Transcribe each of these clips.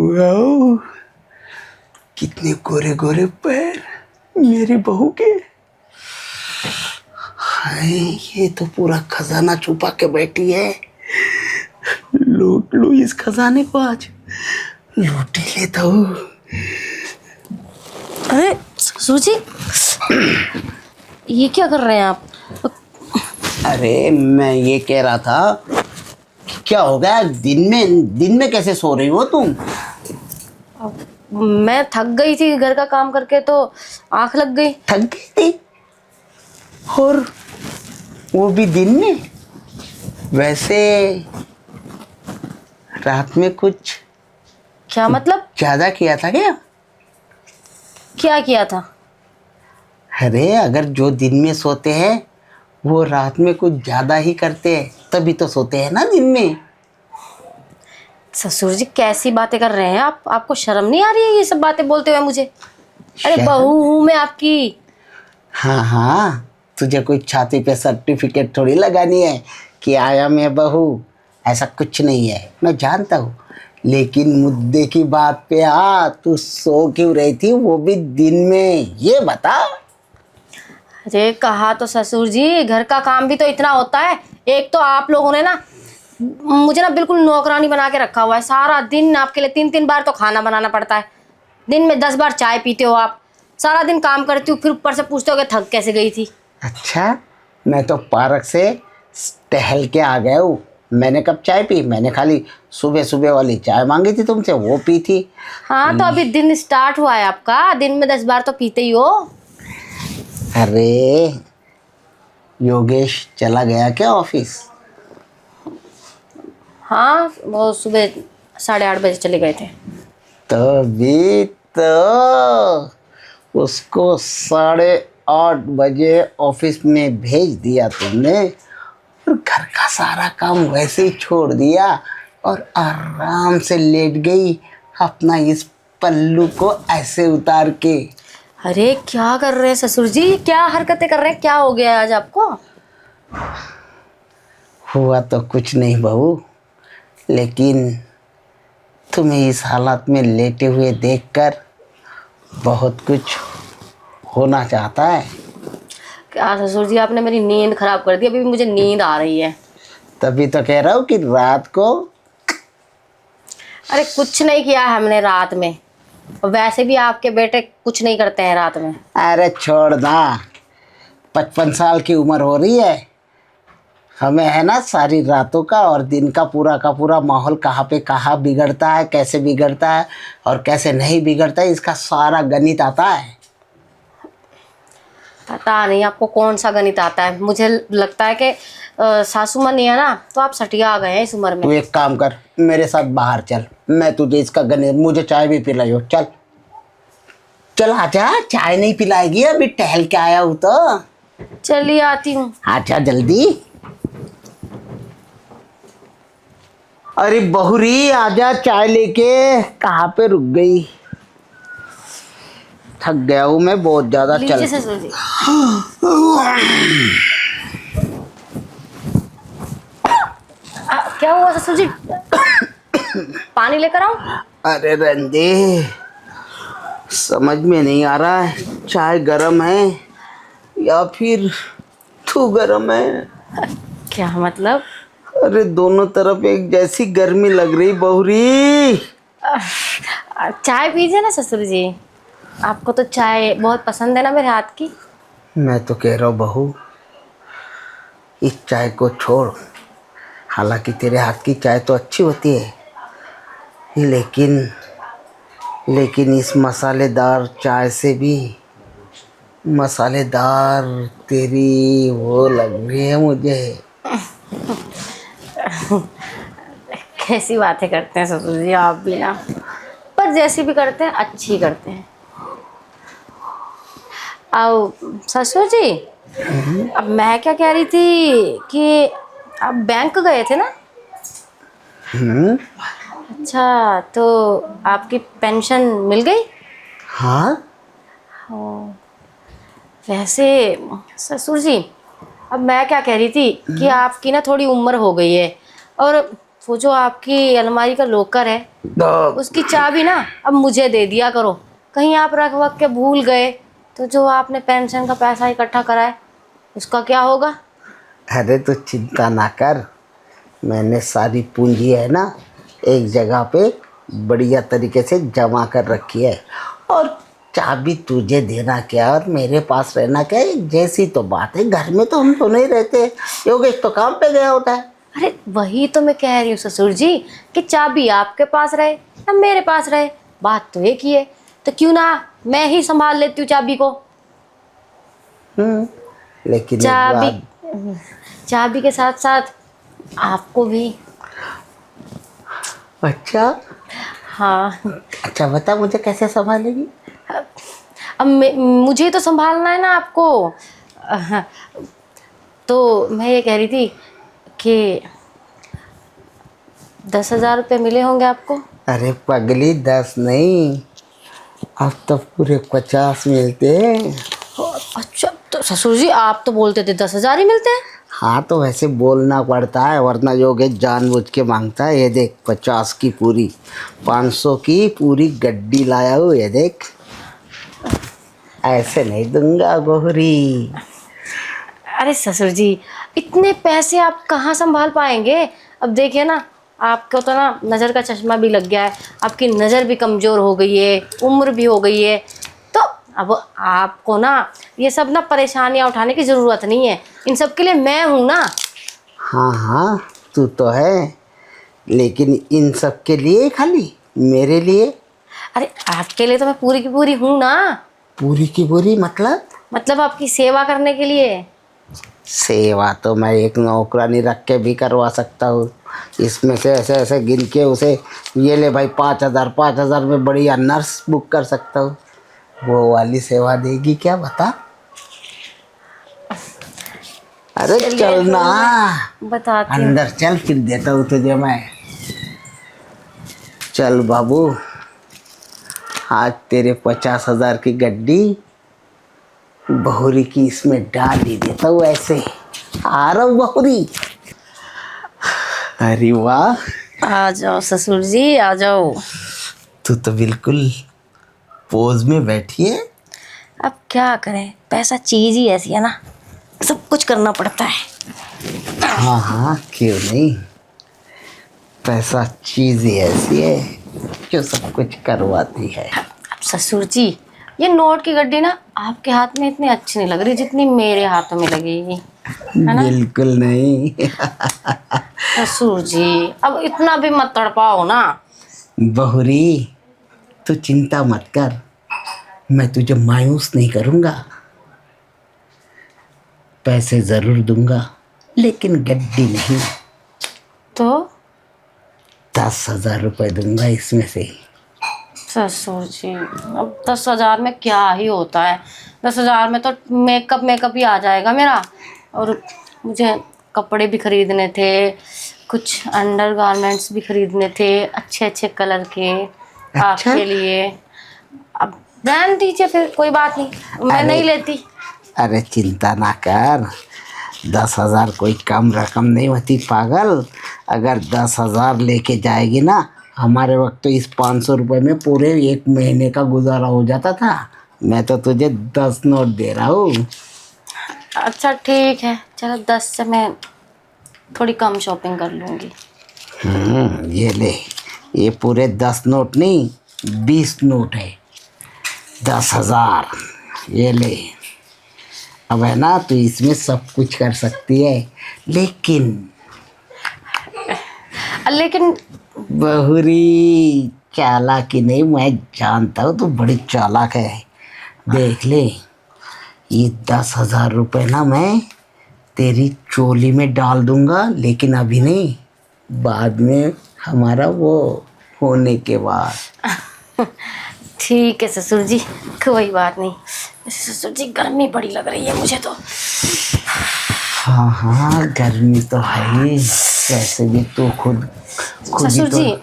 Wow, कितने गोरे गोरे पैर मेरी बहू के। हाय, ये तो पूरा खजाना छुपा के बैठी है। लूट लूं इस खजाने को, आज लूट ही लेता हूँ। अरे ससुर जी, ये क्या कर रहे हैं आप? अरे मैं ये कह रहा था कि क्या हो गया, दिन में कैसे सो रही हो तुम? मैं थक गई थी घर का काम करके, तो आंख लग गई। थक गई थी? और वो भी दिन में? वैसे रात में कुछ क्या मतलब? ज्यादा किया था क्या? क्या किया था? अरे अगर जो दिन में सोते हैं वो रात में कुछ ज्यादा ही करते हैं, तभी तो सोते हैं ना दिन में। ससुर जी, कैसी बातें कर रहे हैं आप? आपको शर्म नहीं आ रही है ये सब बातें बोलते हुए मुझे? अरे शर्म? बहू हूँ मैं आपकी। हाँ हाँ, तुझे कोई छाती पे सर्टिफिकेट थोड़ी लगानी है कि आया मैं बहू। ऐसा कुछ नहीं है, मैं जानता हूँ। लेकिन मुद्दे की बात पे आ, तू सो क्यों रही थी, वो भी दिन में, ये बता। अरे कहा तो ससुर जी, घर का काम भी तो इतना होता है। एक तो आप लोगों ने ना मुझे ना बिल्कुल नौकरानी बना के रखा हुआ है। सारा दिन आपके लिए 3-3 बार तो खाना बनाना पड़ता है। दिन में 10 बार चाय पीते हो आप। सारा दिन काम करती हूँ, फिर ऊपर से पूछते हो कि थक कैसे गई थी। अच्छा, मैं तो पार्क से टहल के आ गया हूँ। मैंने कब चाय पी? मैंने खाली सुबह सुबह वाली चाय मांगी थी तुमसे, वो पी थी। हाँ, तो अभी दिन स्टार्ट हुआ है आपका। दिन में 10 बार तो पीते ही हो। अरे योगेश चला गया क्या ऑफिस? हाँ, वो सुबह 8:30 बजे चले गए थे। तभी तो उसको 8:30 बजे ऑफिस में भेज दिया तुमने, और घर का सारा काम वैसे ही छोड़ दिया और आराम से लेट गई अपना इस पल्लू को ऐसे उतार के। अरे क्या कर रहे हैं ससुर जी? क्या हरकतें कर रहे हैं? क्या हो गया आज आपको? हुआ तो कुछ नहीं बहू, लेकिन तुम्हें इस हालत में लेटे हुए देखकर बहुत कुछ होना चाहता है। क्या ससुर जी, आपने मेरी नींद खराब कर दी। अभी भी मुझे नींद आ रही है। तभी तो कह रहा हूँ कि रात को। अरे कुछ नहीं किया है हमने रात में। और वैसे भी आपके बेटे कुछ नहीं करते हैं रात में। अरे छोड़ ना, 55 साल की उम्र हो रही है। हमें है ना सारी रातों का और दिन का पूरा माहौल कहाँ पे कहाँ बिगड़ता है, कैसे बिगड़ता है और कैसे नहीं बिगड़ता है, इसका सारा गणित आता है। पता नहीं आपको कौन सा गणित आता है। मुझे लगता है कि सासू माँ नहीं है ना, तो आप सटिया आ गए हैं इस उम्र तू में। एक काम कर, मेरे साथ बाहर चल, मैं तुझे इसका गणित, मुझे चाय भी पिलाई हो। चल चल आजा, चाय नहीं पिलाएगी? अभी टहल के आया हूँ तो। चलिए आती हूँ। आजा जल्दी। अरे बहुरी आजा, चाय लेके। कहाँ पे रुक गई? थक गया हूँ मैं बहुत ज्यादा। चल। लीजिए ससुर जी। क्या हुआ ससुर जी? पानी लेकर आऊं? अरे रंदे, समझ में नहीं आ रहा है, चाय गरम है या फिर तू गरम है? क्या मतलब? अरे दोनों तरफ एक जैसी गर्मी लग रही बहुरी। चाय पीजिए ना ससुर जी। आपको तो चाय बहुत पसंद है ना मेरे हाथ की। मैं तो कह रहा हूँ बहू, इस चाय को छोड़। हालांकि तेरे हाथ की चाय तो अच्छी होती है, लेकिन इस मसालेदार चाय से भी मसालेदार तेरी वो लग रही है मुझे। कैसी बातें करते हैं ससुर जी आप भी ना। पर जैसी भी करते हैं अच्छी करते हैं। आओ ससुर जी, अब मैं क्या कह रही थी कि आप बैंक गए थे ना? हम्म। अच्छा, तो आपकी पेंशन मिल गई? हाँ। वैसे ससुर जी, अब मैं क्या कह रही थी कि आपकी ना थोड़ी उम्र हो गई है और वो जो आपकी अलमारी का लॉकर है तो उसकी चाबी ना अब मुझे दे दिया करो। कहीं आप रख वक्त के भूल गए तो जो आपने पेंशन का पैसा इकट्ठा करा है उसका क्या होगा? अरे तो चिंता ना कर, मैंने सारी पूंजी है ना एक जगह पे बढ़िया तरीके से जमा कर रखी है। और चाबी तुझे देना क्या और मेरे पास रहना क्या, एक जैसी तो बात है। घर में तो हम तो नहीं रहते, योगेश तो काम पे गया होता है। अरे वही तो मैं कह रही हूँ ससुर जी कि चाबी आपके पास रहे या मेरे पास रहे, बात तो एक ही है। तो क्यों ना मैं ही संभाल लेती हूँ चाबी को। लेकिन एक चाबी बात, चाबी के साथ साथ आपको भी। अच्छा हाँ, अच्छा बता मुझे कैसे संभालेगी? अब मुझे तो संभालना है ना आपको। तो मैं ये कह रही थी कि 10,000 रुपये मिले होंगे आपको। अरे पगली 10 नहीं, अब तो पूरे 50 मिलते हैं। अच्छा, तो ससुर जी आप तो बोलते थे 10,000 ही मिलते हैं। हाँ तो वैसे बोलना पड़ता है, वरना योगेश जानबूझ के मांगता है। ये देख 50 की पूरी, 500 की पूरी गड्डी लाया हूँ, ये देख। ऐसे नहीं दूंगा गोहरी। अरे ससुर जी इतने पैसे आप कहाँ संभाल पाएंगे? अब देखिए ना, आपको तो ना नज़र का चश्मा भी लग गया है, आपकी नज़र भी कमज़ोर हो गई है, उम्र भी हो गई है। तो अब आपको ना ये सब ना परेशानियाँ उठाने की ज़रूरत नहीं है, इन सब के लिए मैं हूँ ना। हाँ हाँ तू तो है, लेकिन इन सब के लिए खाली मेरे लिए? अरे आपके लिए तो मैं पूरी की पूरी हूँ ना। पूरी की पूरी मतलब आपकी सेवा करने के लिए। सेवा तो मैं एक नौकरानी रख के भी करवा सकता हूँ। इसमें से ऐसे ऐसे गिन के उसे, ये ले भाई 5,000 में बढ़िया नर्स बुक कर सकता हूँ। वो वाली सेवा देगी क्या बता? अरे चलिए, चल तो ना, मैं बताती हूँ। अंदर चल, फिर देता हूँ तुझे मैं। चल बाबू, आज तेरे 50,000 की गड्डी बहुरी की इसमें डाल ही देता हूँ। ऐसे आ रहा हूँ बहुरी। अरे वाह, आ जाओ ससुर जी आ जाओ। तू तो बिल्कुल पोज में बैठी है। अब क्या करें, पैसा चीज़ ही ऐसी है ना, सब कुछ करना पड़ता है। हाँ हाँ क्यों नहीं, पैसा चीज ही ऐसी है जो सब कुछ करवाती है। अब ससुर जी ये नोट की गड्डी ना आपके हाथ में इतनी अच्छी नहीं लग रही जितनी मेरे हाथों में लगेगी, है ना? बिल्कुल नहीं। ससुर जी अब इतना भी मत तड़पाओ ना। बहुरी तू चिंता मत कर, मैं तुझे मायूस नहीं करूँगा। पैसे ज़रूर दूंगा लेकिन गड्डी नहीं। तो 10,000 रुपये दूंगा इसमें से। ससुर जी अब 10,000 में क्या ही होता है, 10,000 में तो मेकअप ही आ जाएगा मेरा। और मुझे कपड़े भी खरीदने थे, कुछ अंडर गारमेंट्स भी खरीदने थे अच्छे अच्छे कलर के। अच्छा? आपके लिए अब रहने दीजिए, फिर कोई बात नहीं, मैं नहीं लेती। अरे चिंता ना कर, 10,000 कोई कम रकम नहीं होती पागल। अगर 10,000 लेके जाएगी ना, हमारे वक्त तो इस 500 रुपये में पूरे एक महीने का गुजारा हो जाता था। मैं तो तुझे 10 नोट दे रहा हूँ। अच्छा ठीक है, चलो 10 से मैं थोड़ी कम शॉपिंग कर लूँगी। ये ले, ये पूरे 10 नोट नहीं 20 नोट है। 10,000 ये ले। अब है ना, तो इसमें सब कुछ कर सकती है, लेकिन लेकिन बहुरी चालाकी नहीं, मैं जानता हूँ तू बड़ी चालाक है। देख ले, ये 10,000 रुपये ना मैं तेरी चोली में डाल दूंगा, लेकिन अभी नहीं, बाद में, हमारा वो होने के बाद। ठीक है ससुर जी, कोई बात नहीं। ससुर जी गर्मी बड़ी लग रही है मुझे तो। हाँ हाँ गर्मी तो है ही, वैसे भी तू खुद ससुर तो। जी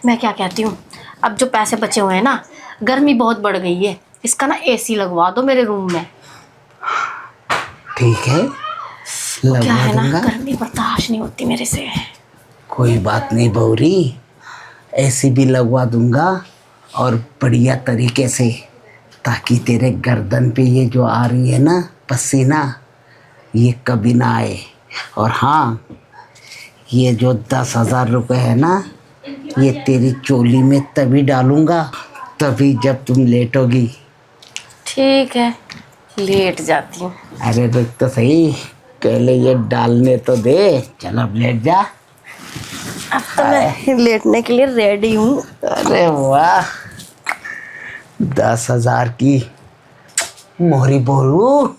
मैं क्या कहती हूँ, अब जो पैसे बचे हुए हैं ना, गर्मी बहुत बढ़ गई है, इसका ना एसी लगवा दो मेरे रूम में। ठीक है, क्या लगवा है ना, दूंगा। गर्मी बर्दाश्त नहीं होती मेरे से। कोई बात नहीं बौरी, ऐसी भी लगवा दूंगा और बढ़िया तरीके से, ताकि तेरे गर्दन पे ये जो आ रही है ना पसीना, ये कभी ना आए। और हाँ, ये जो 10,000 रुपये है ना, ये तेरी चोली में तभी डालूंगा, तभी जब तुम लेटोगी। ठीक है, लेट जाती हूँ। अरे रुक तो सही, पहले ये डालने तो दे। चल अब लेट जा। अब तो मैं लेटने के लिए रेडी हूँ। अरे वाह, 10,000 की मोहरी बोलू।